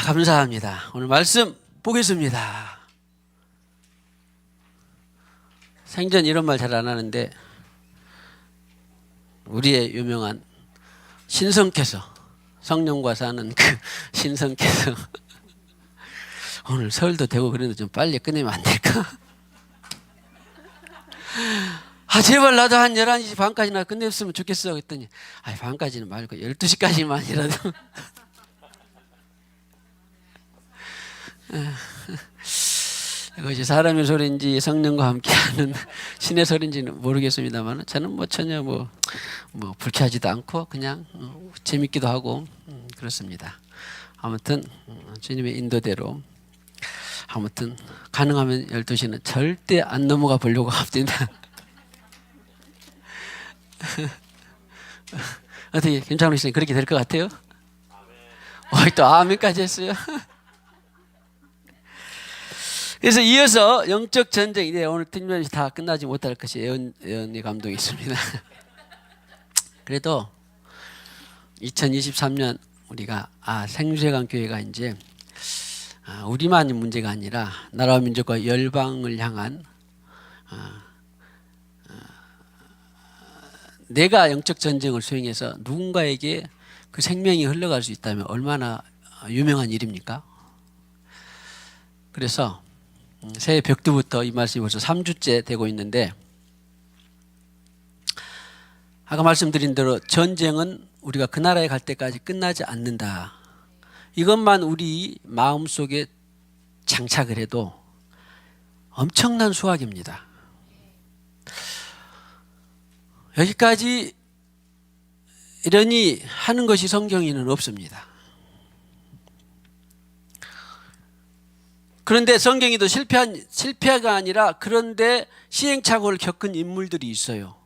감사합니다. 오늘 말씀 보겠습니다. 생전 이런 말 잘 안 하는데 우리의 유명한 신성께서, 성령과 사는 그 신성께서 오늘 설도 되고 그랬는데 좀 빨리 끝내면 안 될까? 제발 나도 한 11시 반까지나 끝냈으면 좋겠어 그랬더니 반까지는 말고 12시까지만이라도 이것이 사람의 소리인지 성령과 함께하는 신의 소리인지는 모르겠습니다만 저는 전혀 불쾌하지도 않고 그냥 재밌기도 하고 그렇습니다. 아무튼 주님의 인도대로 아무튼 가능하면 12시는 절대 안 넘어가 보려고 합니다. 어떻게 김창훈 씨는 그렇게 될 것 같아요? 또 아멘까지 했어요. 그래서 이어서 영적 전쟁, 오늘 특별히 다 끝나지 못할 것이 예언의 감동이 있습니다. 그래도 2023년 우리가 생수회관 교회가 이제 우리만의 문제가 아니라 나라와 민족과 열방을 향한 내가 영적 전쟁을 수행해서 누군가에게 그 생명이 흘러갈 수 있다면 얼마나 유명한 일입니까? 그래서 새해 벽두부터 이 말씀이 벌써 3주째 되고 있는데 아까 말씀드린 대로 전쟁은 우리가 그 나라에 갈 때까지 끝나지 않는다. 이것만 우리 마음속에 장착을 해도 엄청난 수확입니다. 여기까지 이러니 하는 것이 성경에는 없습니다. 그런데 성경에도 실패가 아니라 그런데 시행착오를 겪은 인물들이 있어요.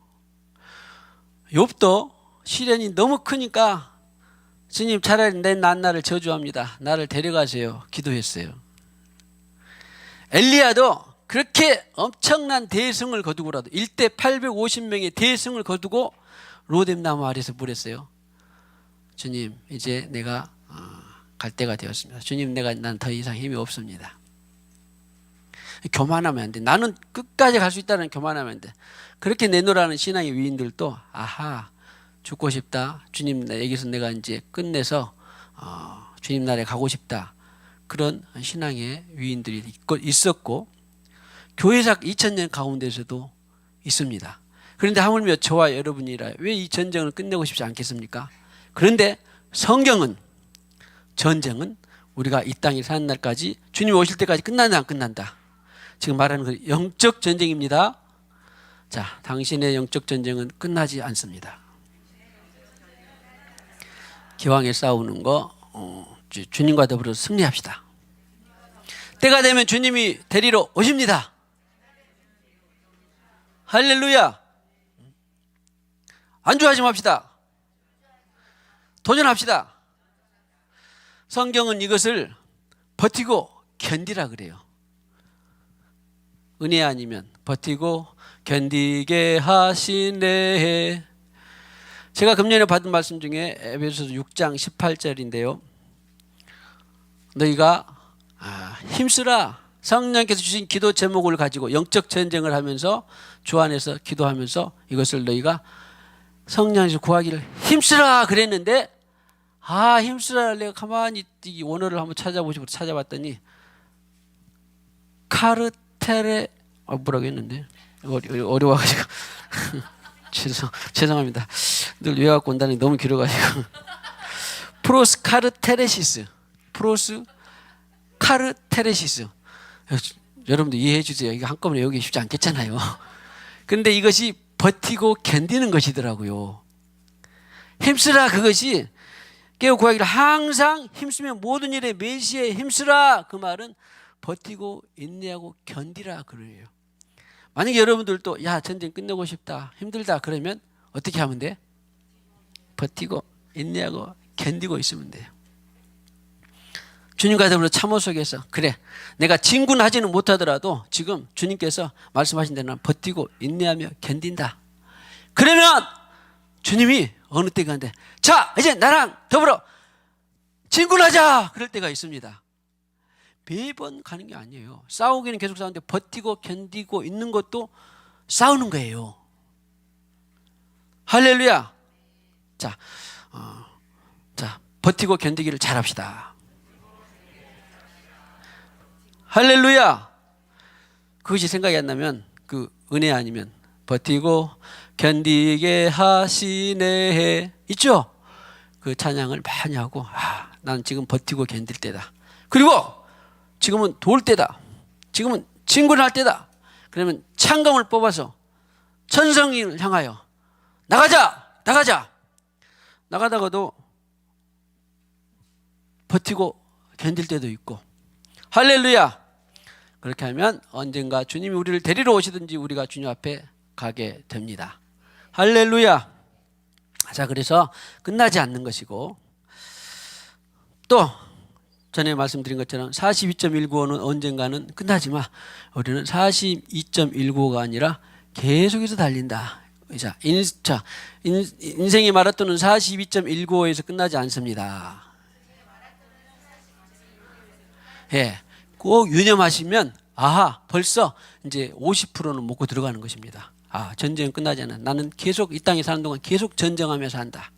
욥도 시련이 너무 크니까 주님 차라리 내 난나를 저주합니다. 나를 데려가세요. 기도했어요. 엘리야도 그렇게 엄청난 대승을 거두고라도 1대 850명의 대승을 거두고 로뎀나무 아래서 물었어요. 주님 이제 내가 갈 때가 되었습니다. 주님 난 더 이상 힘이 없습니다. 교만하면 안 돼. 나는 끝까지 갈 수 있다는 교만하면 안 돼. 그렇게 내놓으라는 신앙의 위인들도 죽고 싶다. 주님 여기서 내가 이제 끝내서 주님 나라에 가고 싶다. 그런 신앙의 위인들이 있었고 교회사 2000년 가운데서도 있습니다. 그런데 하물며 저와 여러분이라 왜 이 전쟁을 끝내고 싶지 않겠습니까? 그런데 성경은 전쟁은 우리가 이 땅에 사는 날까지 주님 오실 때까지 끝난다 안 끝난다. 지금 말하는 그 영적 전쟁입니다. 자, 당신의 영적 전쟁은 끝나지 않습니다. 기왕에 싸우는 거 주님과 더불어 승리합시다. 때가 되면 주님이 데리러 오십니다. 할렐루야. 안주하지 맙시다. 도전합시다. 성경은 이것을 버티고 견디라 그래요. 은혜 아니면 버티고 견디게 하시네. 제가 금년에 받은 말씀 중에 에베소서 6장 18절인데요. 너희가 힘쓰라. 성령께서 주신 기도 제목을 가지고 영적 전쟁을 하면서 주 안에서 기도하면서 이것을 너희가 성령에서 구하기를 힘쓰라 그랬는데 힘쓰라 내가 가만히 이 원어를 한번 찾아봤더니 카르테레 뭐라고 했는데 어려워가지고 죄송합니다. 늘 외워갖고 온다는 게 너무 길어가지고 프로스 카르테레시스 여러분들 이해해 주세요. 이거 한꺼번에 여기 쉽지 않겠잖아요. 그런데 이것이 버티고 견디는 것이더라고요. 힘쓰라 그것이 깨어 구하기를 항상 힘쓰며 모든 일에 매시에 힘쓰라. 그 말은 버티고 인내하고 견디라 그래요. 만약에 여러분들도 전쟁 끝내고 싶다 힘들다 그러면 어떻게 하면 돼? 버티고 인내하고 견디고 있으면 돼요. 주님과 더불어 참호 속에서 그래 내가 진군하지는 못하더라도 지금 주님께서 말씀하신 대로 버티고 인내하며 견딘다. 그러면 주님이 어느 때가 한데 자 이제 나랑 더불어 진군하자 그럴 때가 있습니다. 매번 가는 게 아니에요. 싸우기는 계속 싸우는데 버티고 견디고 있는 것도 싸우는 거예요. 할렐루야. 자, 버티고 견디기를 잘합시다. 할렐루야. 그것이 생각이 안 나면 그 은혜 아니면 버티고 견디게 하시네 있죠? 그 찬양을 많이 하고 난 지금 버티고 견딜 때다. 그리고 지금은 도울 때다. 지금은 진군할 때다. 그러면 창검을 뽑아서 천성을 향하여 나가자. 나가다가도 버티고 견딜 때도 있고. 할렐루야. 그렇게 하면 언젠가 주님이 우리를 데리러 오시든지 우리가 주님 앞에 가게 됩니다. 할렐루야. 자, 그래서 끝나지 않는 것이고, 또 전에 말씀드린 것처럼 42.195는 언젠가는 끝나지만 우리는 42.195가 아니라 계속해서 달린다. 자, 인생의 마라톤은 42.195에서 끝나지 않습니다. 예, 꼭 유념하시면 벌써 이제 50%는 먹고 들어가는 것입니다. 전쟁은 끝나지 않아. 나는 계속 이 땅에 사는 동안 계속 전쟁하면서 한다.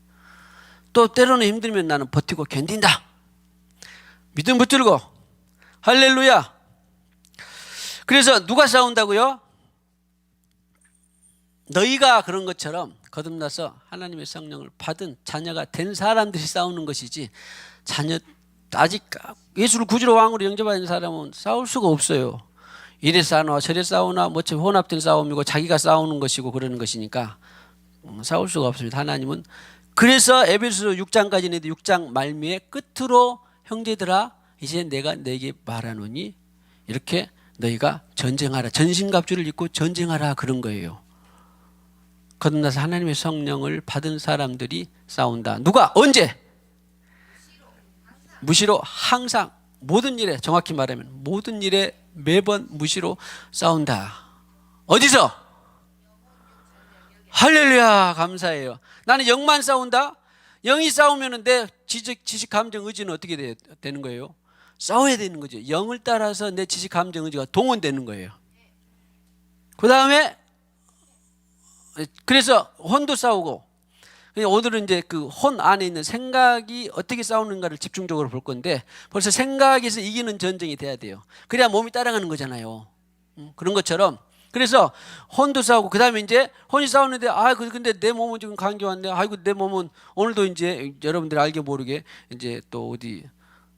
또 때로는 힘들면 나는 버티고 견딘다. 믿음 붙들고. 할렐루야. 그래서 누가 싸운다고요? 너희가 그런 것처럼 거듭나서 하나님의 성령을 받은 자녀가 된 사람들이 싸우는 것이지, 자녀 아직 예수를 구주로 왕으로 영접하는 사람은 싸울 수가 없어요. 이래 싸우나 저래 싸우나 뭐처럼 혼합된 싸움이고 자기가 싸우는 것이고 그러는 것이니까 싸울 수가 없습니다. 하나님은 그래서 에베소서 6장까지 있는데 6장 말미에 끝으로 형제들아 이제 내가 너에게 말하노니 이렇게 너희가 전쟁하라. 전신갑주를 입고 전쟁하라 그런 거예요. 거듭나서 하나님의 성령을 받은 사람들이 싸운다. 누가? 언제? 무시로 항상 모든 일에, 정확히 말하면 모든 일에 매번 무시로 싸운다. 어디서? 할렐루야. 감사해요. 나는 영만 싸운다. 영이 싸우면 내 지식, 감정, 의지는 어떻게 되는 거예요? 싸워야 되는 거죠. 영을 따라서 내 지식, 감정, 의지가 동원되는 거예요. 그 다음에 그래서 혼도 싸우고, 오늘은 이제 그 혼 안에 있는 생각이 어떻게 싸우는가를 집중적으로 볼 건데, 벌써 생각에서 이기는 전쟁이 돼야 돼요. 그래야 몸이 따라가는 거잖아요. 그런 것처럼. 그래서 혼도 싸우고, 그 다음에 이제 혼이 싸우는데, 근데 내 몸은 지금 감기 왔네. 내 몸은 오늘도 이제 여러분들이 알게 모르게 이제 또 어디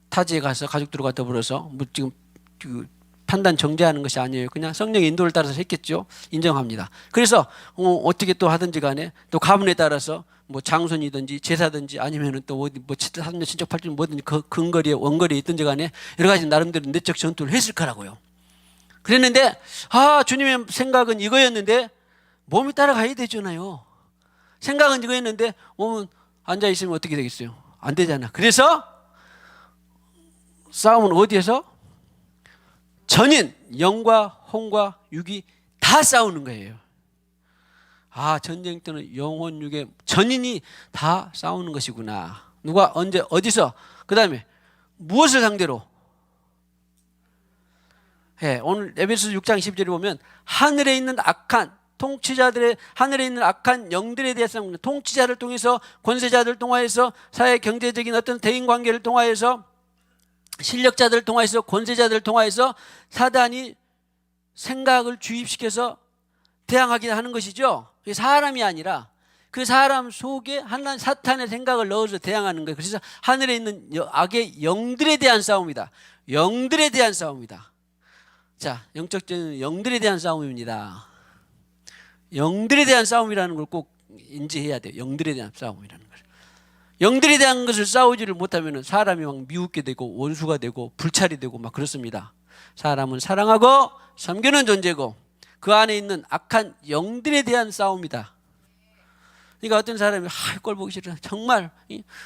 타지에 가서 가족들을 갖다 불어서 뭐 지금 그 판단 정죄하는 것이 아니에요. 그냥 성령의 인도를 따라서 했겠죠. 인정합니다. 그래서 어떻게 또 하든지 간에 또 가문에 따라서 뭐 장손이든지 제사든지 아니면은 또 어디 뭐 사돈네 친척 팔촌 뭐든지 그 근거리에 원거리에 있든지 간에 여러 가지 나름대로 내적 전투를 했을 거라고요. 그랬는데 주님의 생각은 이거였는데 몸이 따라가야 되잖아요. 생각은 이거였는데 몸은 앉아 있으면 어떻게 되겠어요? 안 되잖아. 그래서 싸움은 어디에서? 전인, 영과 혼과 육이 다 싸우는 거예요. 전쟁 때는 영혼, 육의 전인이 다 싸우는 것이구나. 누가 언제 어디서, 그 다음에 무엇을 상대로? 오늘 에베소서 6장 10절에 보면 하늘에 있는 악한 통치자들의, 하늘에 있는 악한 영들에 대해서 통치자를 통해서, 권세자들을 통하여서, 사회 경제적인 어떤 대인관계를 통하여서, 실력자들을 통하여서, 권세자들을 통하여서 사단이 생각을 주입시켜서 대항하게 하는 것이죠. 사람이 아니라 그 사람 속에 하나님 사탄의 생각을 넣어서 대항하는 거예요. 그래서 하늘에 있는 악의 영들에 대한 싸움이다. 영들에 대한 싸움이다. 자, 영적적인 영들에 대한 싸움입니다. 영들에 대한 싸움이라는 걸 꼭 인지해야 돼요. 영들에 대한 싸움이라는 걸. 영들에 대한 것을 싸우지를 못하면 사람이 막 미웃게 되고 원수가 되고 불찰이 되고 막 그렇습니다. 사람은 사랑하고 섬기는 존재고 그 안에 있는 악한 영들에 대한 싸움이다. 그러니까 어떤 사람이 꼴 보기 싫어, 정말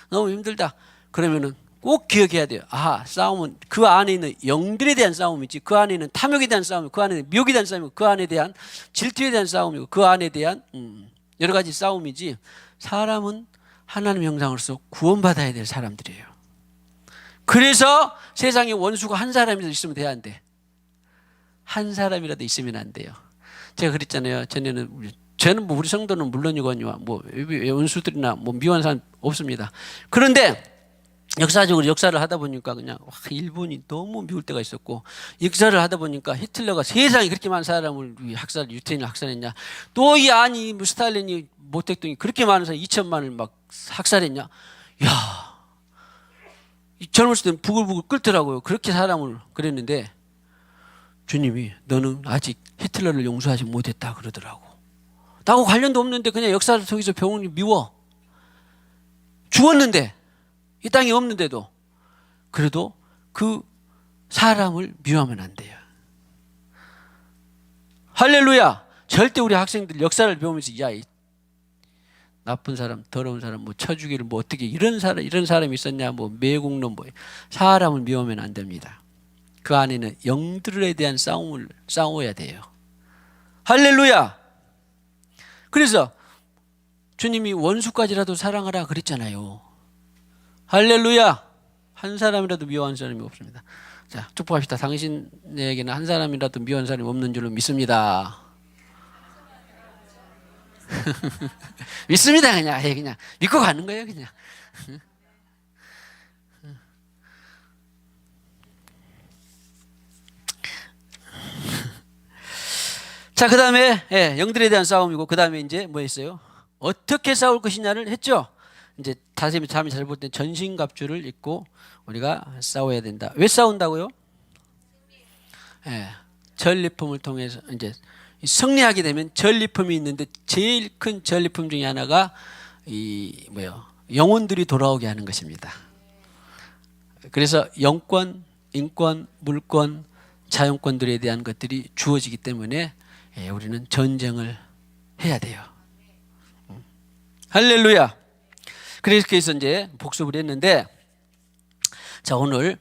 너무 힘들다 그러면은 꼭 기억해야 돼요. 싸움은 그 안에 있는 영들에 대한 싸움이지, 그 안에 있는 탐욕에 대한 싸움이고, 그 안에 있는 미혹에 대한 싸움이고, 그 안에 대한 질투에 대한 싸움이고, 그 안에 대한 여러 가지 싸움이지, 사람은 하나님 형상으로서 구원받아야 될 사람들이에요. 그래서 세상에 원수가 한 사람이라도 있으면 돼야 안 돼. 한 사람이라도 있으면 안 돼요. 제가 그랬잖아요. 저는 뭐 우리 성도는 물론이거든요. 뭐 원수들이나 뭐 미워하는 사람 없습니다. 그런데 역사적으로 역사를 하다 보니까 그냥 일본이 너무 미울 때가 있었고, 역사를 하다 보니까 히틀러가 세상에 그렇게 많은 사람을 유태인을 학살했냐, 또 이 아니 스탈린이 모택동이 그렇게 많은 사람 2천만을 막 학살했냐. 야, 젊었을 때는 부글부글 끓더라고요. 그렇게 사람을 그랬는데 주님이 너는 아직 히틀러를 용서하지 못했다 그러더라고. 나하고 관련도 없는데 그냥 역사를 통해서 병원이 미워. 죽었는데, 이 땅에 없는데도. 그래도 그 사람을 미워하면 안 돼요. 할렐루야. 절대 우리 학생들 역사를 배우면서 야, 이 나쁜 사람, 더러운 사람, 뭐 쳐주기를 뭐 어떻게 이런 사람이 있었냐, 뭐 매국노 뭐 사람을 미워하면 안 됩니다. 그 안에는 영들에 대한 싸움을 싸워야 돼요. 할렐루야. 그래서 주님이 원수까지라도 사랑하라 그랬잖아요. 할렐루야. 한 사람이라도 미워하는 사람이 없습니다. 자, 축복합시다. 당신에게는 한 사람이라도 미워하는 사람이 없는 줄로 믿습니다. 믿습니다. 그냥 믿고 가는 거예요. 그냥. 자, 그 다음에 영들에 대한 싸움이고, 그 다음에 이제 뭐 했어요? 어떻게 싸울 것이냐를 했죠. 이제 다시 잠이 잘 볼 때 전신갑주를 입고 우리가 싸워야 된다. 왜 싸운다고요? 전리품을 통해서 이제 승리하게 되면 전리품이 있는데 제일 큰 전리품 중에 하나가 영혼들이 돌아오게 하는 것입니다. 그래서 영권, 인권, 물권, 자연권들에 대한 것들이 주어지기 때문에 우리는 전쟁을 해야 돼요. 할렐루야. 그래서 이제 복습을 했는데, 자, 오늘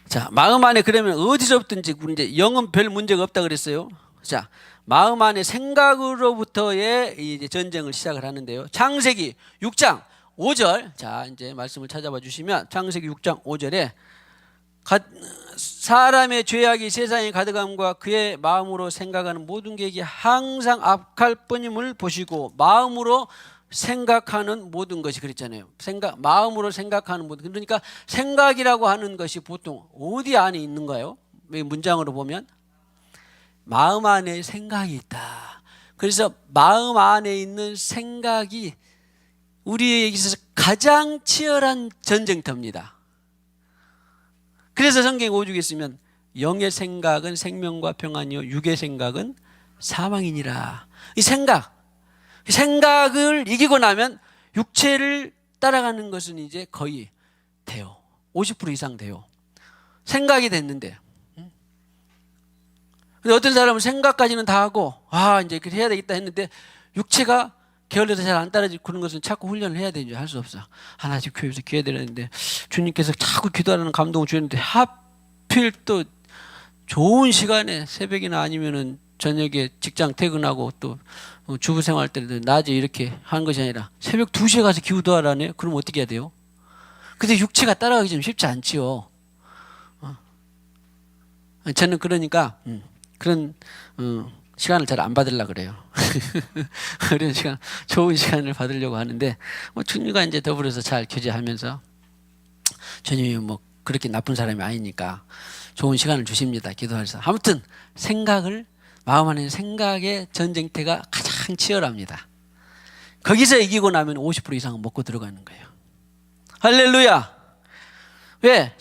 자, 마음 안에 그러면 어디서부터든지 이제 영은 별 문제가 없다 그랬어요. 자, 마음 안에 생각으로부터의 이제 전쟁을 시작을 하는데요. 창세기 6장 5절. 자, 이제 말씀을 찾아봐 주시면 창세기 6장 5절에 사람의 죄악이 세상에 가득함과 그의 마음으로 생각하는 모든 계획이 항상 악할 뿐임을 보시고 마음으로 생각하는 모든 것이 그랬잖아요. 마음으로 생각하는 모든. 그러니까 생각이라고 하는 것이 보통 어디 안에 있는가요? 문장으로 보면 마음 안에 생각이 있다. 그래서 마음 안에 있는 생각이 우리에게 있어서 가장 치열한 전쟁터입니다. 그래서 성경에 오죽에 있으면 영의 생각은 생명과 평안이요 육의 생각은 사망이니라. 이 생각을 이기고 나면 육체를 따라가는 것은 이제 거의 돼요. 50% 이상 돼요. 생각이 됐는데. 근데 어떤 사람은 생각까지는 다 하고 이제 그렇게 해야 되겠다 했는데 육체가 게을러서 잘 안 따라지고 그런 것은 자꾸 훈련을 해야 되는지 할 수 없어. 하나씩 교회에서 기회 드렸는데 주님께서 자꾸 기도하라는 감동을 주셨는데 하필 또 좋은 시간에 새벽이나 아니면은 저녁에 직장 퇴근하고 또 주부 생활 때도 낮에 이렇게 하는 것이 아니라 새벽 2시에 가서 기도하라네. 그럼 어떻게 해야 돼요? 근데 육체가 따라가기 좀 쉽지 않지요. 저는 그러니까 그런 시간을 잘 안 받으려고 그래요. 그런 시간, 좋은 시간을 받으려고 하는데 주님과 이제 더불어서 잘 교제하면서 주님이 뭐 그렇게 나쁜 사람이 아니니까 좋은 시간을 주십니다. 기도하면서. 아무튼 마음 안에 생각의 전쟁터가 가장 치열합니다. 거기서 이기고 나면 50% 이상은 먹고 들어가는 거예요. 할렐루야. 왜?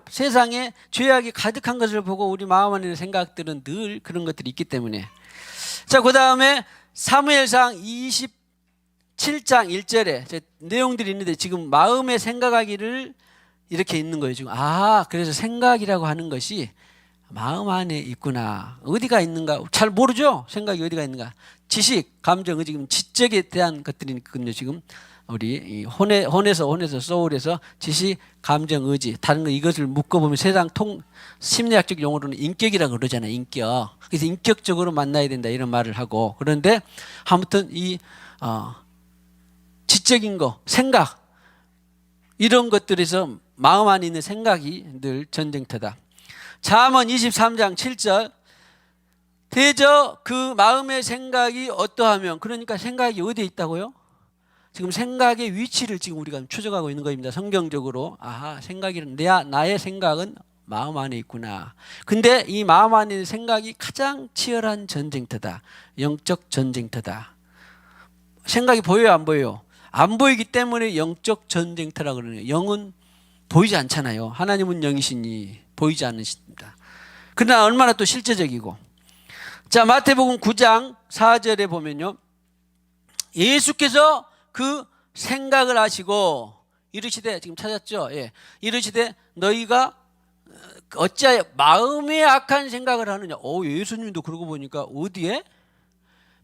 세상에 죄악이 가득한 것을 보고 우리 마음 안에 있는 생각들은 늘 그런 것들이 있기 때문에. 자, 그 다음에 사무엘상 27장 1절에 내용들이 있는데 지금 마음에 생각하기를 이렇게 있는 거예요. 지금 그래서 생각이라고 하는 것이 마음 안에 있구나. 어디가 있는가 잘 모르죠. 생각이 어디가 있는가. 지식, 감정, 지금 지적에 대한 것들이 있거든요. 지금 우리 혼에서 소울에서 지식, 감정, 의지, 다른 거 이것을 묶어보면 세상 심리학적 용어로는 인격이라고 그러잖아요. 인격. 그래서 인격적으로 만나야 된다 이런 말을 하고, 그런데 아무튼 이 지적인 거, 생각, 이런 것들에서 마음 안에 있는 생각이 늘 전쟁터다. 잠언 23장 7절 대저 그 마음의 생각이 어떠하면, 그러니까 생각이 어디에 있다고요? 지금 생각의 위치를 지금 우리가 추적하고 있는 겁니다. 성경적으로. 아하, 나의 생각은 마음 안에 있구나. 근데 이 마음 안에 있는 생각이 가장 치열한 전쟁터다. 영적 전쟁터다. 생각이 보여요, 안 보여요? 안 보이기 때문에 영적 전쟁터라고 그러네요. 영은 보이지 않잖아요. 하나님은 영이시니 보이지 않으십니다. 그러나 얼마나 또 실제적이고. 자, 마태복음 9장 4절에 보면요, 예수께서 그 생각을 하시고 이르시되, 지금 찾았죠? 예. 이르시되 너희가 어찌하여 마음에 악한 생각을 하느냐. 예수님도 그러고 보니까 어디에?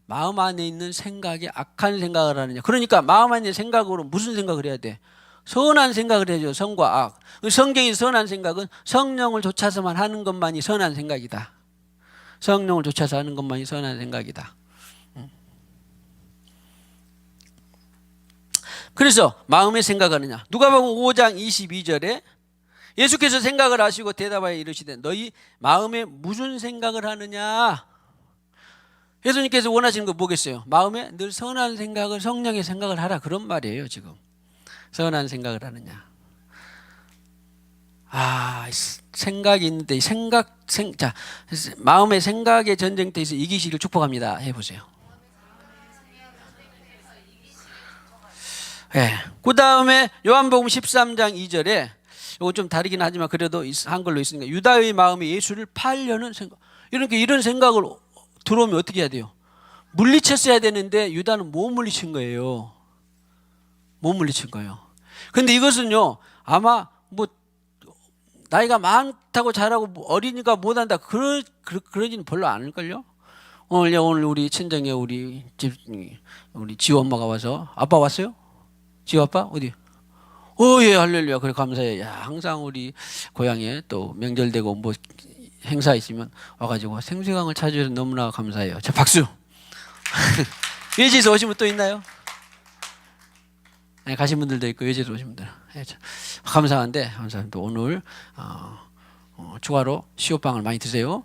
마음 안에 있는 생각에 악한 생각을 하느냐. 그러니까 마음 안에 있는 생각으로 무슨 생각을 해야 돼? 선한 생각을 해야죠. 선과 악. 성경의 선한 생각은 성령을 좇아서만 하는 것만이 선한 생각이다. 성령을 좇아서 하는 것만이 선한 생각이다. 그래서 마음의 생각하느냐. 누가복음 5장 22절에 예수께서 생각을 하시고 대답하여 이르시되 너희 마음에 무슨 생각을 하느냐. 예수님께서 원하시는 거 뭐겠어요? 마음에 늘 선한 생각을, 성령의 생각을 하라, 그런 말이에요. 지금 선한 생각을 하느냐. 생각이 있는데 자, 마음의 생각의 전쟁터에서 이기시길 축복합니다. 해보세요. 네. 그 다음에 요한복음 13장 2절에 이거 좀 다르긴 하지만 그래도 한글로 있으니까 유다의 마음이 예수를 팔려는 생각. 이런 생각을 들어오면 어떻게 해야 돼요? 물리쳤어야 되는데 유다는 못 물리친 거예요. 못 물리친 거예요. 근데 이것은요, 아마 뭐 나이가 많다고 잘하고 어리니까 못한다, 그러지는 별로 않을걸요. 오늘 우리 친정에 우리 지호 엄마가 와서, 아빠 왔어요? 지호 아빠 어디? 예, 할렐루야. 그래, 감사해. 야, 항상 우리 고향에 또 명절 되고 뭐 행사 있으면 와가지고 생수강을 찾아줘서 너무나 감사해요. 자, 박수. 외지에서 오신 분 또 있나요? 네, 가신 분들도 있고 외지에서 오신 분들. 네, 감사한데 오늘 추가로 시오빵을 많이 드세요.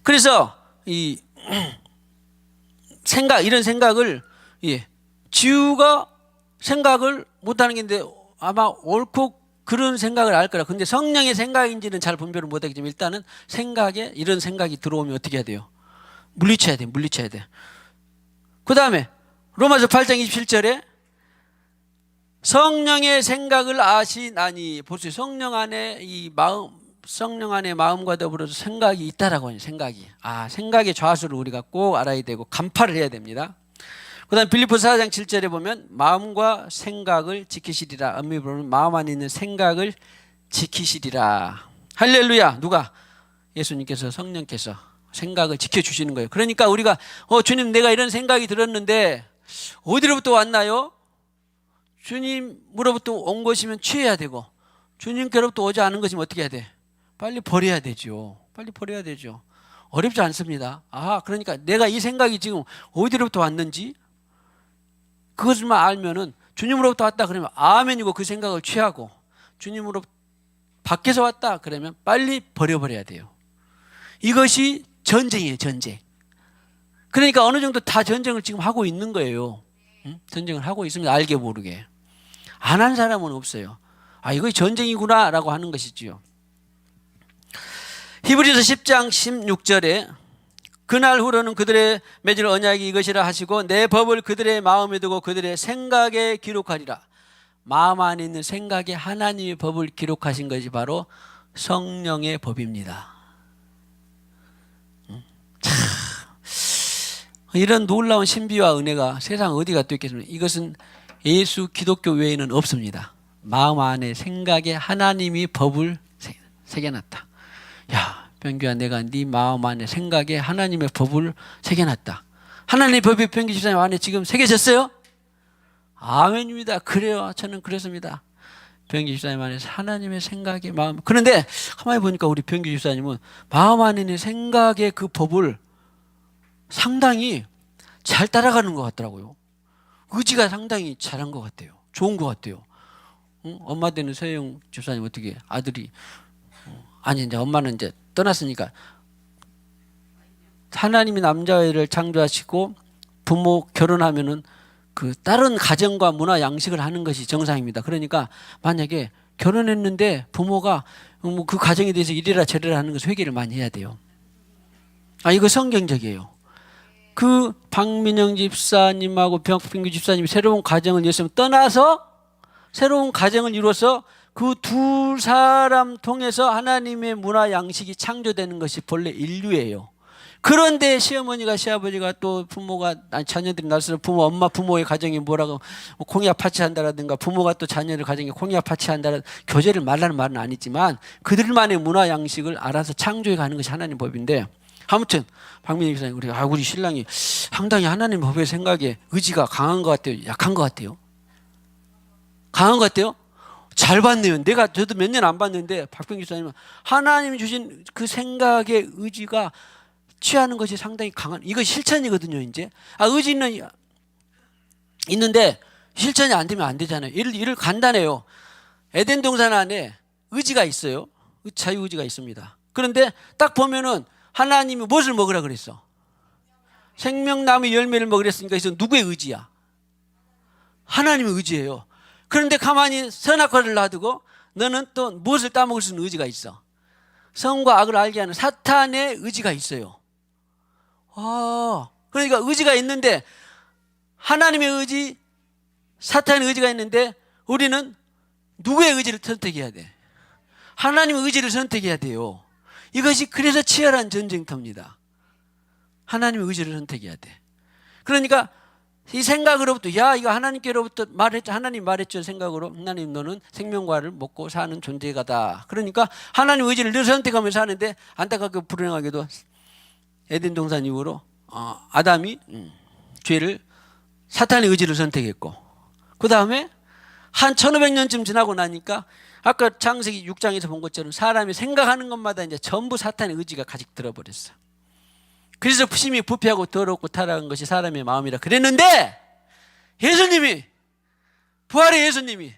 그래서 이 이런 생각을, 지우가 생각을 못하는 게인데 아마 옳고 그런 생각을 알 거라. 근데 성령의 생각인지는 잘 분별을 못하겠지만 일단은 이런 생각이 들어오면 어떻게 해야 돼요? 물리쳐야 돼. 그 다음에 로마서 8장 27절에 성령의 생각을 아시나니, 보세요. 성령 안에 마음과 더불어서 생각이 있다라고 하죠. 생각의 좌수를 우리가 꼭 알아야 되고 간파를 해야 됩니다. 그 다음에 빌립보서 4장 7절에 보면 마음과 생각을 지키시리라. 엄밀히 보면 마음 안에 있는 생각을 지키시리라. 할렐루야. 누가? 예수님께서, 성령께서 생각을 지켜주시는 거예요. 그러니까 우리가 주님, 내가 이런 생각이 들었는데 어디로부터 왔나요? 주님으로부터 온 것이면 취해야 되고, 주님께로부터 오지 않은 것이면 어떻게 해야 돼? 빨리 버려야 되죠. 어렵지 않습니다. 그러니까 내가 이 생각이 지금 어디로부터 왔는지 그것만 알면은, 주님으로부터 왔다 그러면 아멘이고 그 생각을 취하고, 주님으로부터 밖에서 왔다 그러면 빨리 버려버려야 돼요. 이것이 전쟁이에요, 전쟁. 그러니까 어느 정도 다 전쟁을 지금 하고 있는 거예요. 전쟁을 하고 있습니다. 알게 모르게. 안 한 사람은 없어요. 이거 전쟁이구나 라고 하는 것이지요. 히브리서 10장 16절에 그날 후로는 그들의 맺을 언약이 이것이라 하시고 내 법을 그들의 마음에 두고 그들의 생각에 기록하리라. 마음 안에 있는 생각에 하나님의 법을 기록하신 것이 바로 성령의 법입니다. 이런 놀라운 신비와 은혜가 세상 어디가 또 있겠습니까? 이것은 예수 기독교 외에는 없습니다. 마음 안에 생각에 하나님이 법을 새겨놨다. 야, 병규야, 내가 네 마음 안에 생각에 하나님의 법을 새겨놨다. 하나님의 법이 병규 집사님 안에 지금 새겨졌어요? 아멘입니다. 그래요. 저는 그렇습니다. 병규 집사님 안에서 하나님의 생각에 마음. 그런데 가만히 보니까 우리 병규 집사님은 마음 안에 있는 생각의 그 법을 상당히 잘 따라가는 것 같더라고요. 의지가 상당히 잘한 것 같아요. 좋은 것 같아요. 응? 엄마 되는 서영 집사님 어떻게 아들이 아니 이제 엄마는 이제 떠났으니까 하나님이 남자애를 창조하시고 부모 결혼하면은 그 다른 가정과 문화 양식을 하는 것이 정상입니다. 그러니까 만약에 결혼했는데 부모가 뭐 그 가정에 대해서 이래라 저래라 하는 것을 회개를 많이 해야 돼요. 아 이거 성경적이에요. 그 박민영 집사님하고 박빙규 집사님이 새로운 가정을 이뤘으면 떠나서 새로운 가정을 이루어서 그 두 사람 통해서 하나님의 문화 양식이 창조되는 것이 본래 인류예요. 그런데 시어머니가 시아버지가 또 부모가 자녀들이 날수록 엄마 부모의 가정이 뭐라고 공약 파치한다라든가 부모가 또 자녀들 가정에 공약 파치한다라 교제를 말라는 말은 아니지만 그들만의 문화 양식을 알아서 창조해 가는 것이 하나님 법인데 아무튼 박민희 기사님 우리 신랑이 상당히 하나님 법의 생각에 의지가 강한 것 같아요. 약한 것 같아요. 강한 것 같아요. 잘 봤네요. 저도 몇 년 안 봤는데 박병기 기사님은 하나님이 주신 그 생각의 의지가 취하는 것이 상당히 강한 이거 실천이거든요. 이제 의지는 있는데 실천이 안 되면 안 되잖아요. 일을 간단해요. 에덴 동산 안에 의지가 있어요. 자유의지가 있습니다. 그런데 딱 보면은 하나님이 무엇을 먹으라 그랬어? 생명나무 열매를 먹으라 했으니까 이건 누구의 의지야? 하나님의 의지예요. 그런데 가만히 선악과를 놔두고 너는 또 무엇을 따먹을 수 있는 의지가 있어? 선과 악을 알게 하는 사탄의 의지가 있어요. 그러니까 의지가 있는데 하나님의 의지, 사탄의 의지가 있는데 우리는 누구의 의지를 선택해야 돼? 하나님의 의지를 선택해야 돼요. 이것이 그래서 치열한 전쟁터입니다. 하나님의 의지를 선택해야 돼. 그러니까 이 생각으로부터 이거 하나님께로부터 하나님 말했죠. 생각으로 하나님 너는 생명과를 먹고 사는 존재가다. 그러니까 하나님 의지를 늘 선택하면서 사는데 안타깝게 불행하게도 에덴 동산 이후로 아담이 죄를 사탄의 의지를 선택했고 그 다음에 한 1500년쯤 지나고 나니까 아까 창세기 6장에서 본 것처럼 사람이 생각하는 것마다 이제 전부 사탄의 의지가 가직 들어버렸어. 그래서 심히 부패하고 더럽고 타락한 것이 사람의 마음이라 그랬는데 예수님이 부활의 예수님이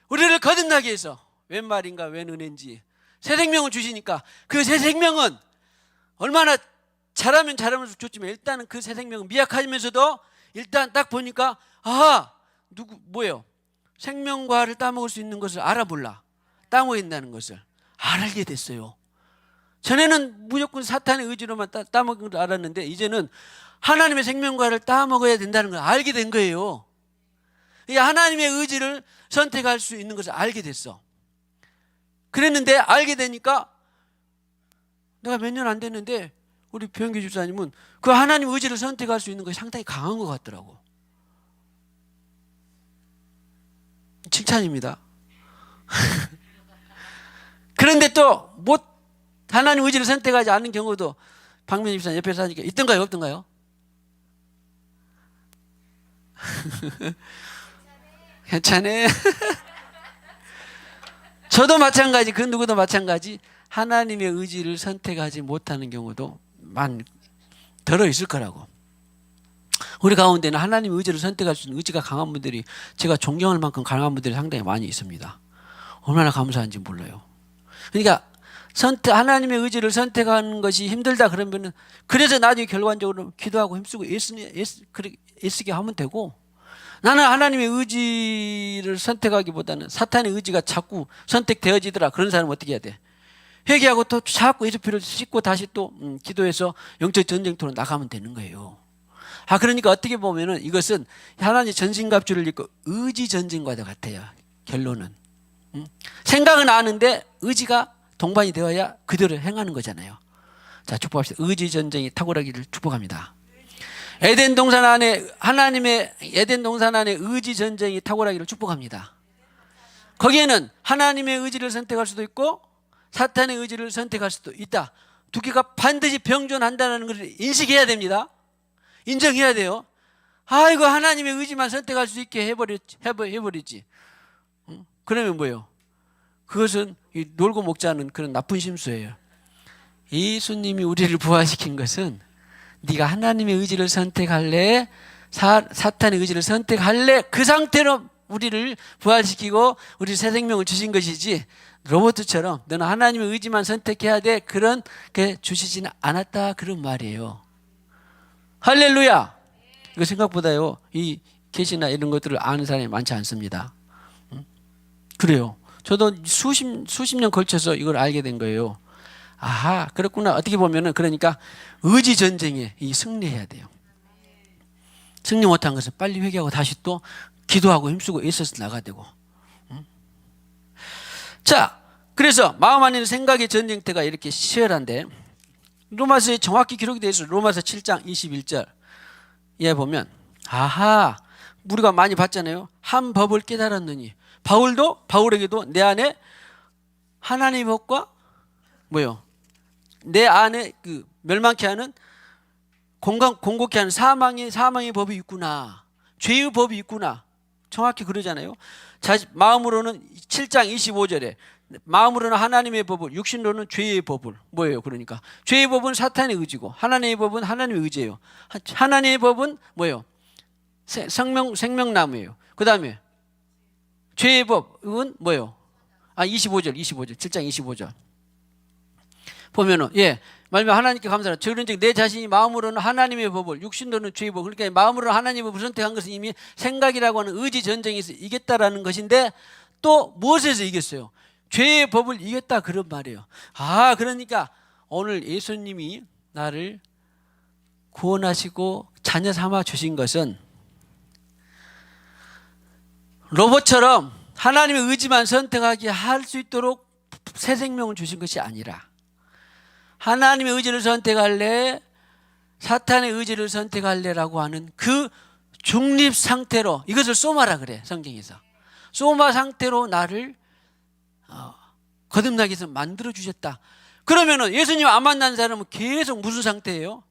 우리를 거듭나게 해서 웬 말인가 웬 은혜인지 새 생명을 주시니까 그 새 생명은 얼마나 잘하면 잘하면서 좋지만 일단은 그 새 생명은 미약하면서도 일단 딱 보니까 뭐예요? 생명과를 따먹을 수 있는 것을 알아볼라. 따먹어야 된다는 것을 알게 됐어요. 전에는 무조건 사탄의 의지로만 따먹은 걸 알았는데 이제는 하나님의 생명과를 따먹어야 된다는 걸 알게 된 거예요. 하나님의 의지를 선택할 수 있는 것을 알게 됐어. 그랬는데 알게 되니까 내가 몇 년 안 됐는데 우리 변기 집사님은 그 하나님 의지를 선택할 수 있는 것이 상당히 강한 것 같더라고. 칭찬입니다. 그런데 또 하나님 의지를 선택하지 않는 경우도 박민희 집사님 옆에서 하니까 있던가요 없던가요? 괜찮네. 저도 마찬가지 그 누구도 마찬가지 하나님의 의지를 선택하지 못하는 경우도 들어있을 거라고. 우리 가운데는 하나님의 의지를 선택할 수 있는 의지가 강한 분들이 제가 존경할 만큼 강한 분들이 상당히 많이 있습니다. 얼마나 감사한지 몰라요. 그러니까 하나님의 의지를 선택하는 것이 힘들다 그러면은 그래서 나중에 결과적으로 기도하고 힘쓰고 애쓰게 하면 되고 나는 하나님의 의지를 선택하기보다는 사탄의 의지가 자꾸 선택되어지더라. 그런 사람은 어떻게 해야 돼? 회개하고 또 자꾸 예수피를 씻고 다시 또 기도해서 영적 전쟁터로 나가면 되는 거예요. 그러니까 어떻게 보면은 이것은 하나님 전신갑주를 입고 의지 전쟁과도 같아요. 결론은 생각은 아는데 의지가 동반이 되어야 그대로 행하는 거잖아요. 자, 축복합시다. 의지 전쟁이 탁월하기를 축복합니다. 에덴 동산 안에 에덴 동산 안에 의지 전쟁이 탁월하기를 축복합니다. 거기에는 하나님의 의지를 선택할 수도 있고 사탄의 의지를 선택할 수도 있다. 두 개가 반드시 병존한다는 것을 인식해야 됩니다. 인정해야 돼요. 이거 하나님의 의지만 선택할 수 있게 해버리지. 그러면 뭐예요? 그것은 놀고 먹자는 그런 나쁜 심수예요. 예수님이 우리를 부활시킨 것은 네가 하나님의 의지를 선택할래? 사탄의 의지를 선택할래? 그 상태로 우리를 부활시키고 우리 새 생명을 주신 것이지, 로봇처럼 너는 하나님의 의지만 선택해야 돼, 그런 게 주시지는 않았다, 그런 말이에요. 할렐루야. 이거 생각보다요, 이 계시나 이런 것들을 아는 사람이 많지 않습니다. 그래요. 저도 수십 년 걸쳐서 이걸 알게 된 거예요. 아하, 그렇구나. 어떻게 보면은, 그러니까 의지 전쟁에 승리해야 돼요. 승리 못한 것은 빨리 회개하고 다시 또 기도하고 힘쓰고 애써서 나가야 되고. 자, 그래서 마음 안에는 생각의 전쟁터가 이렇게 치열한데, 로마서에 정확히 기록이 되어 있어요. 로마서 7장 21절 예 보면, 아하, 우리가 많이 봤잖아요. 한 법을 깨달았느니, 바울에게도 내 안에 하나님의 법과 뭐요? 내 안에 그 멸망케 하는, 공고케 하는 사망의 법이 있구나. 죄의 법이 있구나. 정확히 그러잖아요. 마음으로는 7장 25절에 마음으로는 하나님의 법을, 육신으로는 죄의 법을, 뭐예요? 그러니까 죄의 법은 사탄의 의지고 하나님의 법은 하나님의 의지예요. 하나님의 법은 뭐예요? 생명나무예요. 그 다음에 죄의 법은 뭐예요? 25절 7장 25절 보면은, 말면 하나님께 감사하라. 그런즉 내 자신이 마음으로는 하나님의 법을, 육신으로는 죄의 법, 그러니까 마음으로는 하나님의 법을 선택한 것은 이미 생각이라고 하는 의지 전쟁에서 이겼다라는 것인데, 또 무엇에서 이겼어요? 죄의 법을 이겼다, 그런 말이에요. 그러니까 오늘 예수님이 나를 구원하시고 자녀 삼아 주신 것은 로봇처럼 하나님의 의지만 선택하게 할 수 있도록 새 생명을 주신 것이 아니라, 하나님의 의지를 선택할래, 사탄의 의지를 선택할래라고 하는 그 중립 상태로, 이것을 소마라 그래, 성경에서. 소마 상태로 나를 거듭나게 해서 만들어 주셨다. 그러면은 예수님 안 만난 사람은 계속 무슨 상태예요?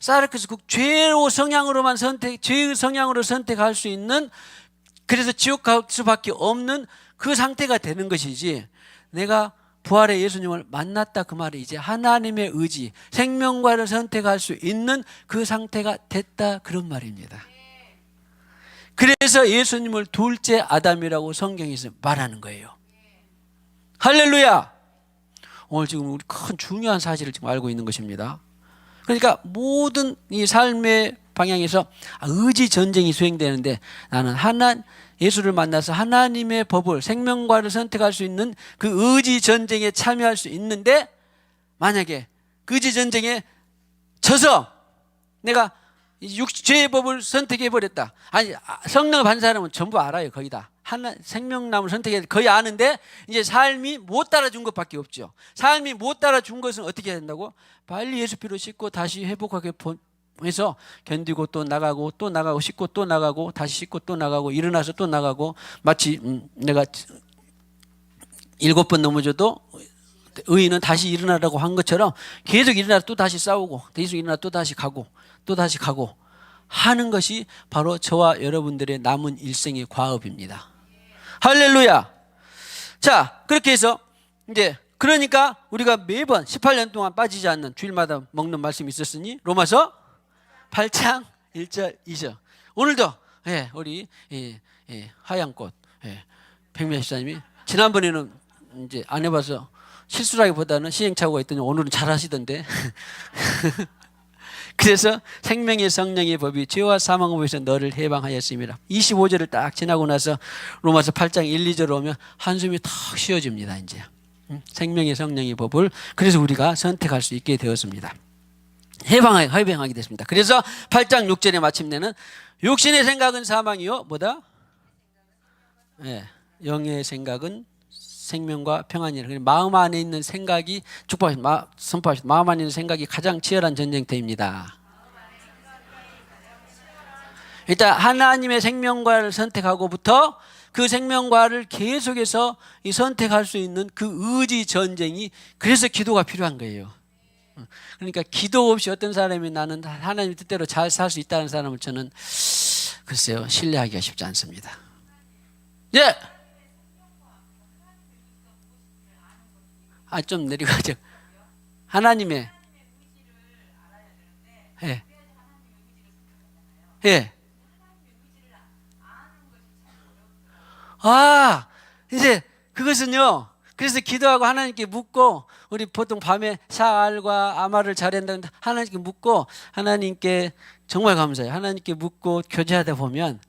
사르크스, 죄의 성향으로 선택할 수 있는, 그래서 지옥 갈 수밖에 없는 그 상태가 되는 것이지, 내가 부활의 예수님을 만났다, 그 말이 이제 하나님의 의지, 생명과를 선택할 수 있는 그 상태가 됐다, 그런 말입니다. 그래서 예수님을 둘째 아담이라고 성경에서 말하는 거예요. 할렐루야. 오늘 지금 우리 큰 중요한 사실을 지금 알고 있는 것입니다. 그러니까 모든 이 삶의 방향에서 의지 전쟁이 수행되는데, 나는 예수를 만나서 하나님의 법을, 생명과를 선택할 수 있는 그 의지 전쟁에 참여할 수 있는데, 만약에 그 의지 전쟁에 져서 내가 죄의 법을 선택해 버렸다. 성령을 받은 사람은 전부 알아요. 거의 다 생명나무를 선택해 거의 아는데, 이제 삶이 못 따라준 것밖에 없죠. 삶이 못 따라준 것은 어떻게 해야 된다고? 빨리 예수 피로 씻고 다시 회복하게 해서 견디고 또 나가고 씻고 또 나가고 다시 씻고 또 나가고 일어나서 또 나가고, 마치 내가 7번 넘어져도 의인은 다시 일어나라고 한 것처럼 계속 일어나서 또 다시 싸우고, 계속 일어나 또 다시 가고 또 다시 가고 하는 것이 바로 저와 여러분들의 남은 일생의 과업입니다. 할렐루야. 자, 그렇게 해서 이제, 그러니까 우리가 매번 18년 동안 빠지지 않는 주일마다 먹는 말씀이 있었으니, 로마서 8장 1절 2절. 오늘도 우리 하얀 꽃 백미아 집사님이, 지난번에는 이제 안 해봐서 실수라기보다는 시행착오가 있더니 오늘은 잘하시던데. 그래서 생명의 성령의 법이 죄와 사망의 법에서 너를 해방하였습니다. 25절을 딱 지나고 나서 로마서 8장 1, 2절로 오면 한숨이 턱 쉬어집니다. 이제 생명의 성령의 법을, 그래서 우리가 선택할 수 있게 되었습니다. 해방하게 됐습니다. 그래서 8장 6절에 마침내는, 육신의 생각은 사망이요, 뭐다? 영의 생각은 생명과 평안이라. 마음 안에 있는 생각이, 선포하셨다. 마음 안에 있는 생각이 가장 치열한 전쟁터입니다. 일단 하나님의 생명과를 선택하고부터 그 생명과를 계속해서 선택할 수 있는 그 의지 전쟁이, 그래서 기도가 필요한 거예요. 그러니까 기도 없이 어떤 사람이 나는 하나님 뜻대로 잘 살 수 있다는 사람을 저는 글쎄요, 신뢰하기가 쉽지 않습니다. 좀 내려가죠. 하나님의 예. 아, 이제 그것은요. 그래서 기도하고 하나님께 묻고, 우리 보통 밤에 샤알과 아마를 잘한다는데 하나님께 묻고, 하나님께 정말 감사해요. 하나님께 묻고 교제하다 보면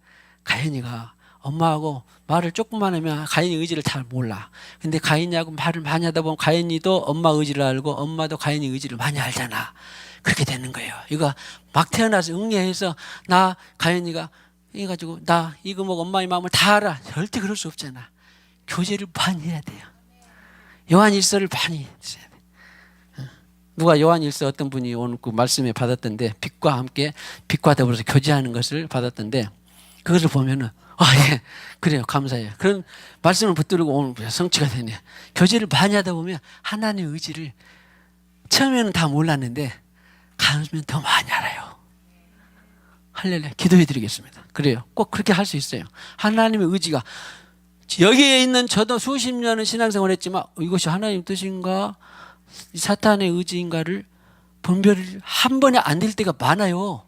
가인이가 엄마하고 말을 조금만 하면 가인이 의지를 잘 몰라. 근데 가인이하고 말을 많이 하다 보면 가인이도 엄마 의지를 알고 엄마도 가인이 의지를 많이 알잖아. 그렇게 되는 거예요. 이거 막 태어나서 응애해서 나 가인이가 해가지고 나 이거 뭐 엄마의 마음을 다 알아. 절대 그럴 수 없잖아. 교제를 많이 해야 돼요. 요한일서를 많이 해야 돼. 누가 요한일서 어떤 분이 오늘 그 말씀에 받았던데 빛과 함께 빛과 더불어서 교제하는 것을 받았던데 그것을 보면은 예, 그래요. 감사해요. 그런 말씀을 붙들고 오늘 성취가 되네. 교제를 많이 하다 보면 하나님의 의지를 처음에는 다 몰랐는데 가면 더 많이 알아요. 할렐루야. 기도해 드리겠습니다. 그래요. 꼭 그렇게 할 수 있어요. 하나님의 의지가 여기에 있는 저도 수십 년은 신앙생활을 했지만 이것이 하나님 뜻인가 사탄의 의지인가를 분별을 한 번에 안 될 때가 많아요.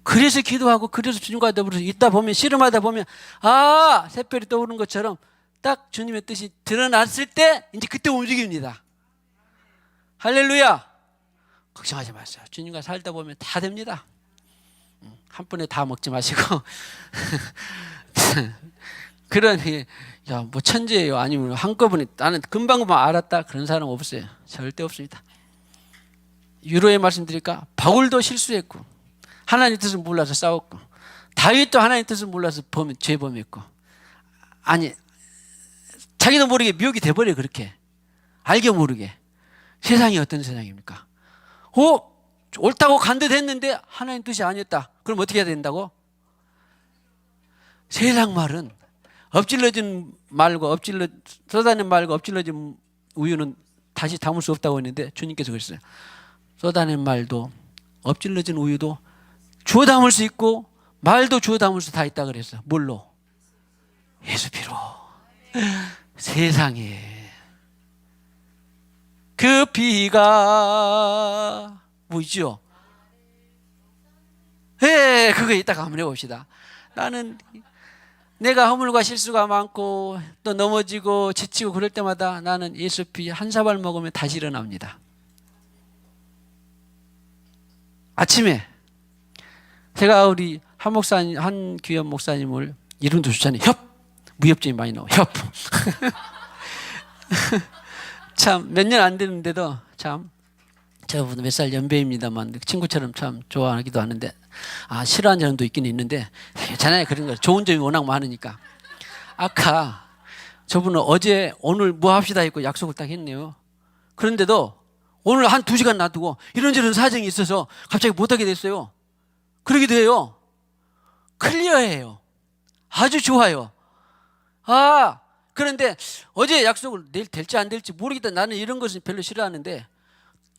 그래서 기도하고 그래서 주님과 더불어서 있다 보면 씨름하다 보면 새별이 떠오르는 것처럼 딱 주님의 뜻이 드러났을 때 이제 그때 움직입니다. 할렐루야. 걱정하지 마세요. 주님과 살다 보면 다 됩니다. 한 번에 다 먹지 마시고 그러니 뭐 천재예요 아니면 한꺼번에 나는 금방 알았다 그런 사람 없어요. 절대 없습니다. 유로의 말씀드릴까? 바울도 실수했고 하나님 뜻을 몰라서 싸웠고 다윗도 하나님 뜻을 몰라서 죄범했고 아니 자기도 모르게 미혹이 돼버려요. 그렇게 알게 모르게. 세상이 어떤 세상입니까? 옳다고 간 듯 했는데 하나님 뜻이 아니었다. 그럼 어떻게 해야 된다고? 세상 말은 엎질러진 말과 쏟아낸 말과 엎질러진 우유는 다시 담을 수 없다고 했는데 주님께서 그랬어요. 쏟아낸 말도 엎질러진 우유도 주워 담을 수 있고 말도 주워 담을 수 다 있다 그랬어. 뭘로? 예수 피로. 세상에 그 비가 뭐죠? 그거 이따가 한번 해봅시다. 나는 내가 허물과 실수가 많고 또 넘어지고 지치고 그럴 때마다 나는 예수 피 한 사발 먹으면 다시 일어납니다. 아침에 제가 우리 한 목사님, 한 귀한 목사님을 이름도 좋잖아요. 무협점이 많이 나와요. 참 몇 년 안 됐는데도 참 저보다 몇 살 연배입니다만 친구처럼 참 좋아하기도 하는데 싫어하는 사람도 있긴 있는데 괜찮아요. 그런 거 좋은 점이 워낙 많으니까. 아까 저분은 어제 오늘 뭐 합시다 했고 약속을 딱 했네요. 그런데도 오늘 한 2시간 놔두고 이런저런 사정이 있어서 갑자기 못하게 됐어요. 그러기도 해요. 클리어해요. 아주 좋아요. 그런데 어제 약속을 내일 될지 안 될지 모르겠다. 나는 이런 것은 별로 싫어하는데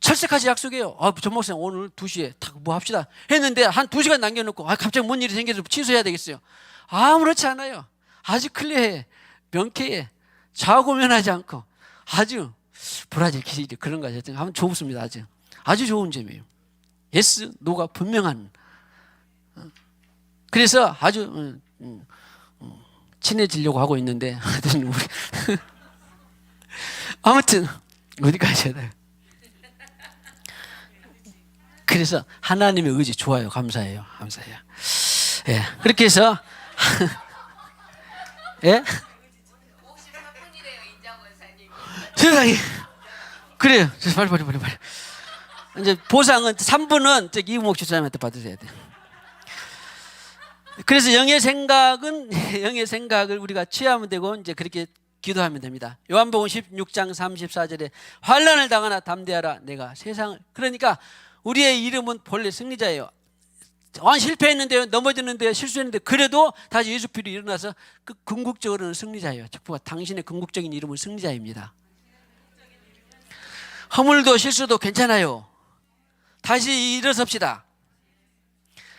철석같이 약속해요. 전 목사님 오늘 2시에 뭐 합시다 했는데 한 2시간 남겨놓고 갑자기 뭔 일이 생겨서 취소해야 되겠어요. 아무렇지 않아요. 아주 클리어해. 명쾌해. 좌고면하지 않고 아주 브라질 기질이 그런 거 같아요. 하면 좋습니다. 아주 좋은 점이에요. 예스, 노가 분명한. 그래서 아주 친해지려고 하고 있는데 하여튼 우리 아무튼 어디 가셔야 돼요. 그래서 하나님의 의지 좋아요. 감사해요. 예. 그렇게 해서 예? 세상에 그래요. 빨리. 이제 보상은 3분은 이우목 집사님한테 받으셔야 돼요. 그래서 영의 생각을 우리가 취하면 되고 이제 그렇게 기도하면 됩니다. 요한복음 16장 34절에 환난을 당하나 담대하라 내가 세상을. 그러니까 우리의 이름은 본래 승리자예요. 실패했는데요, 넘어졌는데요, 실수했는데 그래도 다시 예수 피로 일어나서 그 궁극적으로는 승리자예요. 당신의 궁극적인 이름은 승리자입니다. 허물도 실수도 괜찮아요. 다시 일어섭시다.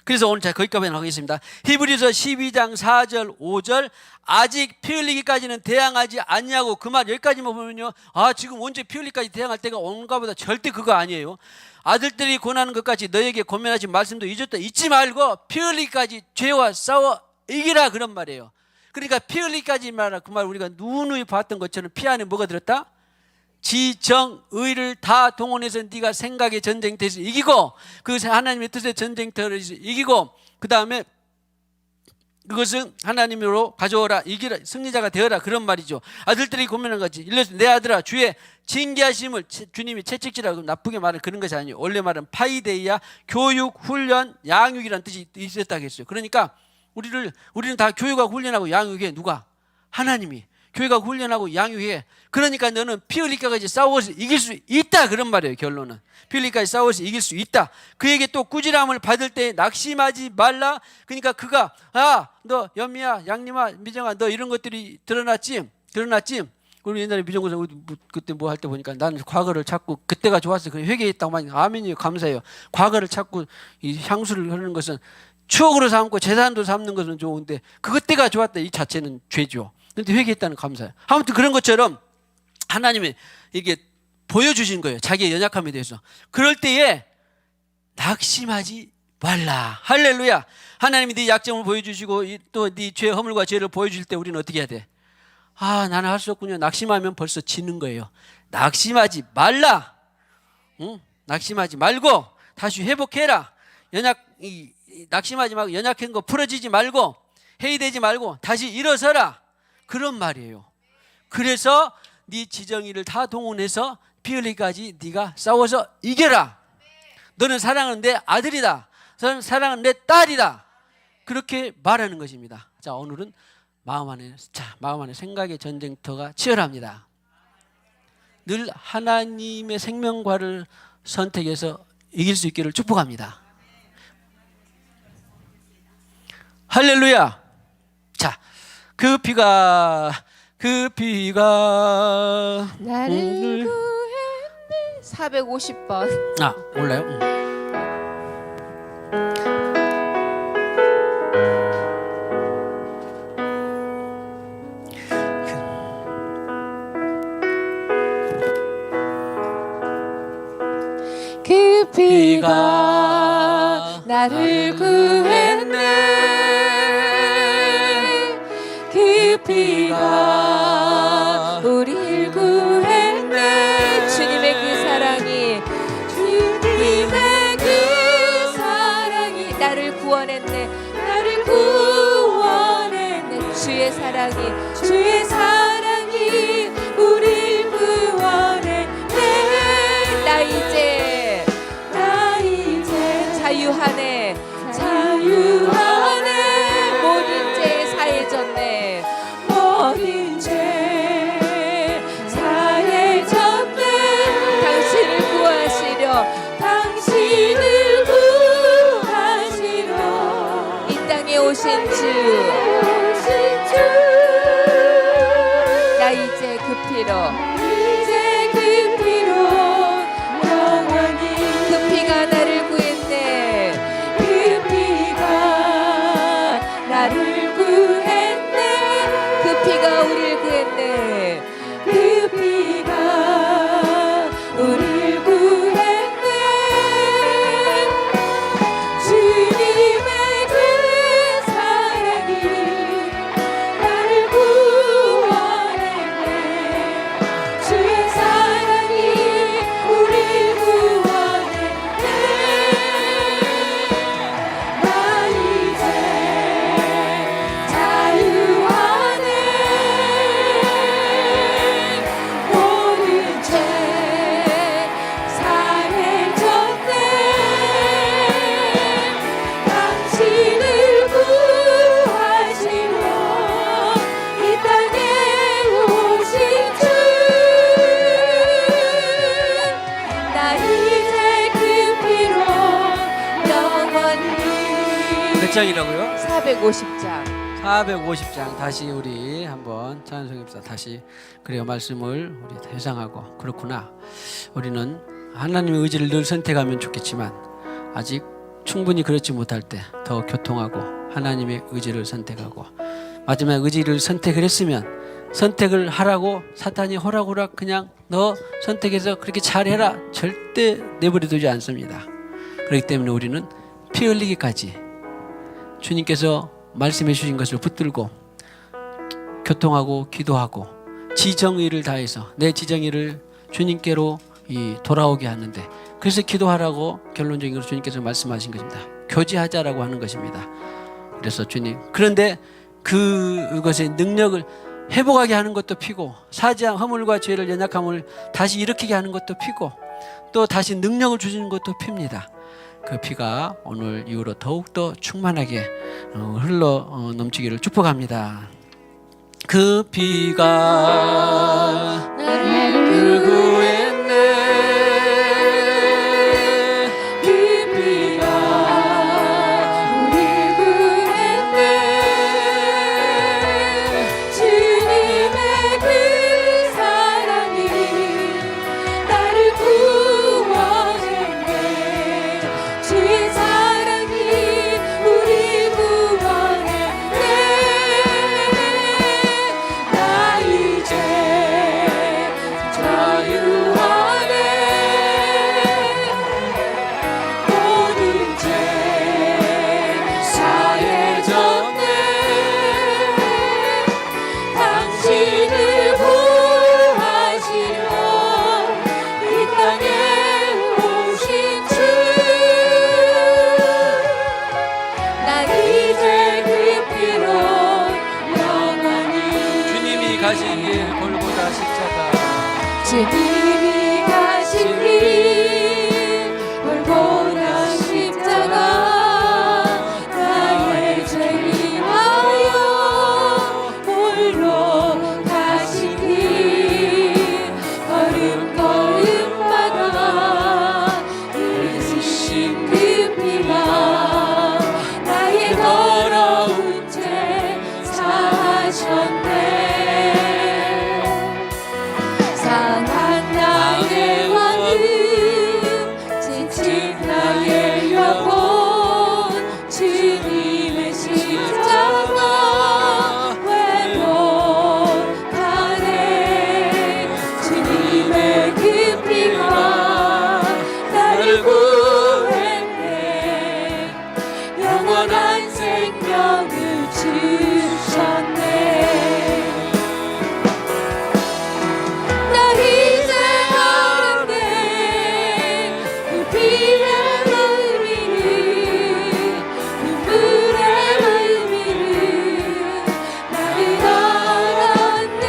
그래서 오늘 제가 거기까지 하겠습니다. 히브리서 12장 4절 5절 아직 피 흘리기까지는 대항하지 않냐고 그 말 여기까지만 보면요. 지금 언제 피 흘리기까지 대항할 때가 온가 보다. 절대 그거 아니에요. 아들들이 고난하는 것까지 너에게 권면하지 말씀도 잊었다. 잊지 말고 피 흘리기까지 죄와 싸워 이기라 그런 말이에요. 그러니까 피 흘리기까지 말라 그 말 우리가 누누이 봤던 것처럼 피 안에 뭐가 들었다? 지정의를 다 동원해서 네가 생각의 전쟁터에서 이기고 그 하나님의 뜻의 전쟁터에서 이기고 그 다음에 그것은 하나님으로 가져오라 이기라 승리자가 되어라 그런 말이죠. 아들들이 고민한 거지. 내 아들아 주의 징계하심을 주님이 채찍질하고 나쁘게 말은 그런 것이 아니에요. 원래 말은 파이데이아 교육, 훈련, 양육이라는 뜻이 있었다고 했어요. 그러니까 우리는 다 교육하고 훈련하고 양육해. 누가? 하나님이 교육하고 훈련하고 양육해. 그러니까 너는 피 흘리기까지 싸워서 이길 수 있다 그런 말이에요. 결론은 피 흘리기까지 싸워서 이길 수 있다. 그에게 또 꾸지람을 받을 때 낙심하지 말라. 그러니까 그가 너 연미야 양림아 미정아 너 이런 것들이 드러났지. 우리 옛날에 미정고사 그때 뭐 할 때 보니까 나는 과거를 찾고 그때가 좋았어. 그냥 회개했다고 많이 아멘이요 감사해요. 과거를 찾고 이 향수를 흐르는 것은 추억으로 삼고 재산도 삼는 것은 좋은데 그때가 좋았다 이 자체는 죄죠. 그런데 회개했다는 감사해요. 아무튼 그런 것처럼 하나님이 이게 보여주신 거예요. 자기의 연약함에 대해서. 그럴 때에 낙심하지 말라. 할렐루야. 하나님이 네 약점을 보여주시고 또 네 죄 허물과 죄를 보여줄 때 우리는 어떻게 해야 돼? 나는 할 수 없군요. 낙심하면 벌써 지는 거예요. 낙심하지 말라. 낙심하지 말고 다시 회복해라. 낙심하지 말고 연약한 거 풀어지지 말고 해이되지 말고 다시 일어서라. 그런 말이에요. 그래서 네 지정의를 다 동원해서 피 흘리기까지 네가 싸워서 이겨라. 너는 사랑하는 내 아들이다. 너는 사랑하는 내 딸이다. 그렇게 말하는 것입니다. 자, 오늘은 마음 안에 생각의 전쟁터가 치열합니다. 늘 하나님의 생명과를 선택해서 이길 수 있기를 축복합니다. 할렐루야. 자, 그 피가 나를 구했네. 450번. 몰라요? 그 피가 나를 구했네. 그 피가 우리를 구했네. 주님의 그 사랑이 나를 구원했네. 나를 구원했네. 주의 사랑이 우리를 구원했네. 나 이제 자유하네. 모든 죄 사해졌네. 모든 죄 사해졌네. 당신을 구하시려 이 땅에 오신 주. 나 이제 그 피로 영원히 그 피가 나를 구했네. 그 피가 나를 구했네. 그 피가 우리를 구했네. 그 피가 우리를 구했네. 주님의 그 사랑이 나를 구원했네. 주의 사랑이 우리를 구원했네. 나 이제 자유하네. 모든 죄 사해졌네. 당신을 구하시러 이 땅에 오신 주. 나 이제 그 피로 영원히. 몇 장이라고요? 450장. 450장 다시 우리 한번 찬송합시다. 다시 그래요 말씀을 우리 회상하고 그렇구나. 우리는 하나님의 의지를 늘 선택하면 좋겠지만 아직 충분히 그렇지 못할 때 더 교통하고 하나님의 의지를 선택하고 마지막 의지를 선택을 했으면 선택을 하라고 사탄이 호락호락 그냥 너 선택해서 그렇게 잘해라 절대 내버려두지 않습니다. 그렇기 때문에 우리는 피 흘리기까지 주님께서 말씀해 주신 것을 붙들고 교통하고 기도하고 지정의를 다해서 내 지정의를 주님께로 돌아오게 하는데, 그래서 기도하라고 결론적으로 주님께서 말씀하신 것입니다. 교제하자라고 하는 것입니다. 그래서 주님, 그런데 그것의 능력을 회복하게 하는 것도 피고, 사지한 허물과 죄를 연약함을 다시 일으키게 하는 것도 피고, 또 다시 능력을 주시는 것도 핍니다. 그 피가 오늘 이후로 더욱더 충만하게 흘러 넘치기를 축복합니다. 그 피가 나를 구했네. 그 피가 우리 구했네. 주님의 그 사랑이 나를 구원했네. 주의 사랑이 우리 구원했네. 나 이제 자유하네. 모든 죄 사해졌네. 당신을 구하시려 이 땅에 오신 주, 난 이제 그 피로 영원히 주님이 가신 길 골고다 십자가, 주님이 가신 길 골고다 십자가, 나의 죄 위하여 홀로 가신 길, 걸음걸음마다 흘리신 그 피가 나의 더러운 죄 사하셨네. 상한 나의 마음, 지친 나의 영혼, 주님의 십자가 회복하네. 주님의 그 피가 나를 구했네. 영원한 생명을 주셨네. 나 이제 알았네. 그 피의 의미를, 눈물의 의미를 나는 알았네.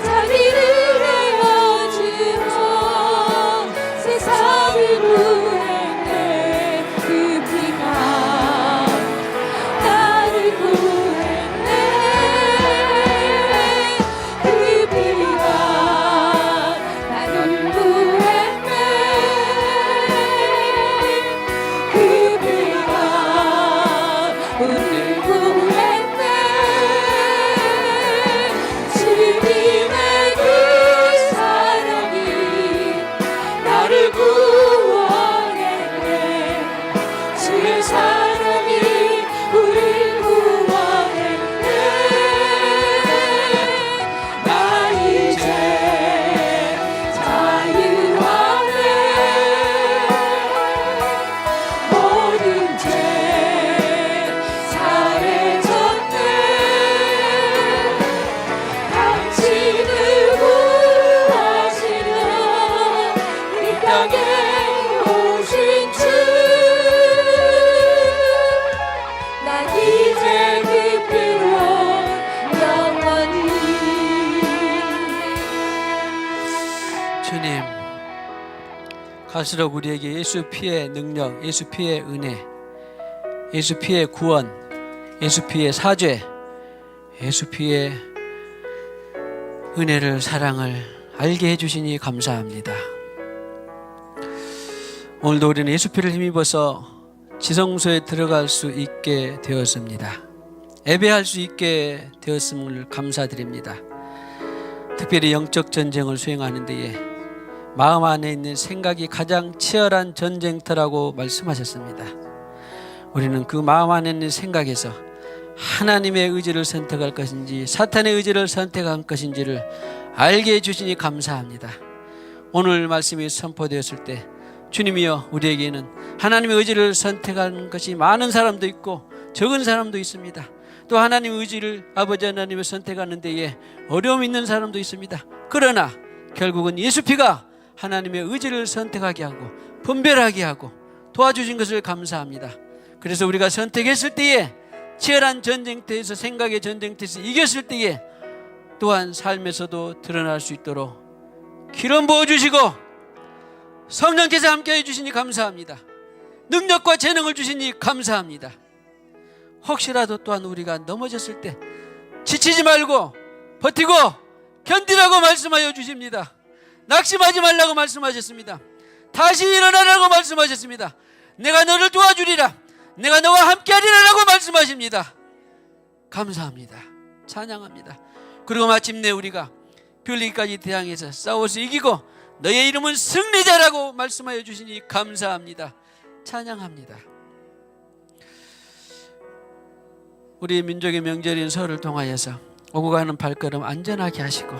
자비를 내어주어 세상을 구했네. 그 피가 나를 구했네. 그 피가 나를 구했네. 그 피가 우리를 구했네. 주님의 그 사랑이 나를 구원했네. 주의 사랑이 우리를 구원했네. 나 이제 자유하네. 모든 죄 사해졌네. 당신을 구하시려 이 땅에 오신 주, 난 이제 그 피로 영원히. 주님, 갈수록 우리에게 예수 피의 능력, 예수 피의 은혜, 예수 피의 구원, 예수 피의 사죄, 예수 피의 은혜를, 사랑을 알게 해주시니 감사합니다. 오늘도 우리는 예수 피를 힘입어서 지성소에 들어갈 수 있게 되었습니다. 예배할 수 있게 되었음을 감사드립니다. 특별히 영적 전쟁을 수행하는 데에 마음 안에 있는 생각이 가장 치열한 전쟁터라고 말씀하셨습니다. 우리는 그 마음 안에 있는 생각에서 하나님의 의지를 선택할 것인지 사탄의 의지를 선택할 것인지를 알게 해주시니 감사합니다. 오늘 말씀이 선포되었을 때 주님이여, 우리에게는 하나님의 의지를 선택하는 것이 많은 사람도 있고 적은 사람도 있습니다. 또 하나님의 의지를 아버지 하나님을 선택하는 데에 어려움이 있는 사람도 있습니다. 그러나 결국은 예수 피가 하나님의 의지를 선택하게 하고 분별하게 하고 도와주신 것을 감사합니다. 그래서 우리가 선택했을 때에 치열한 전쟁터에서, 생각의 전쟁터에서 이겼을 때에 또한 삶에서도 드러날 수 있도록 기름 부어주시고 성령께서 함께해 주시니 감사합니다. 능력과 재능을 주시니 감사합니다. 혹시라도 또한 우리가 넘어졌을 때 지치지 말고 버티고 견디라고 말씀하여 주십니다. 낙심하지 말라고 말씀하셨습니다. 다시 일어나라고 말씀하셨습니다. 내가 너를 도와주리라, 내가 너와 함께하리라고 말씀하십니다. 감사합니다. 찬양합니다. 그리고 마침내 우리가 빌리기까지 대항해서 싸워서 이기고 너의 이름은 승리자라고 말씀하여 주시니 감사합니다. 찬양합니다. 우리 민족의 명절인 설을 통하여서 오고 가는 발걸음 안전하게 하시고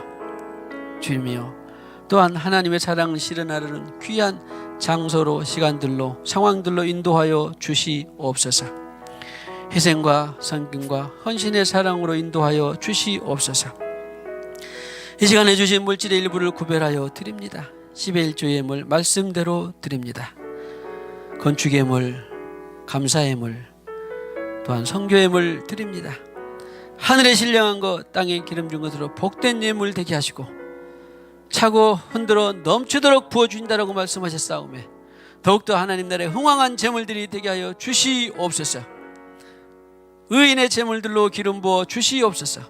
주님이여, 또한 하나님의 사랑을 실현하려는 귀한 장소로, 시간들로, 상황들로 인도하여 주시옵소서. 희생과 섬김과 헌신의 사랑으로 인도하여 주시옵소서. 이 시간에 주신 물질의 일부를 구별하여 드립니다. 10의 1조 예물 말씀대로 드립니다. 건축 예물, 감사 예물, 또한 선교 예물 드립니다. 하늘에 신령한 것, 땅에 기름 준 것으로 복된 예물 되게 하시고 차고 흔들어 넘치도록 부어주신다라고 말씀하셨사오매 더욱더 하나님 나라의 흥왕한 재물들이 되게 하여 주시옵소서. 의인의 재물들로 기름 부어 주시옵소서.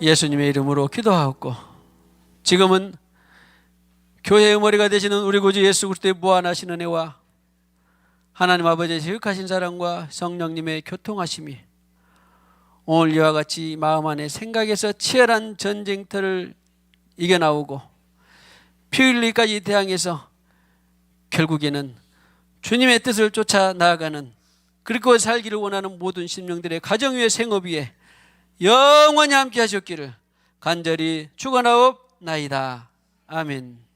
예수님의 이름으로 기도하옵고 지금은 교회의 머리가 되시는 우리 구주 예수 그리스도의 무한하신 은혜와 하나님 아버지의 지극하신 사랑과 성령님의 교통하심이 오늘 이와 같이 마음 안에 생각에서 치열한 전쟁터를 이겨나오고 피 흘리기까지 대항해서 결국에는 주님의 뜻을 쫓아 나아가는, 그리고 살기를 원하는 모든 심령들의 가정 위에 생업 위에 영원히 함께 하셨기를 간절히 축원하옵나이다. 아멘.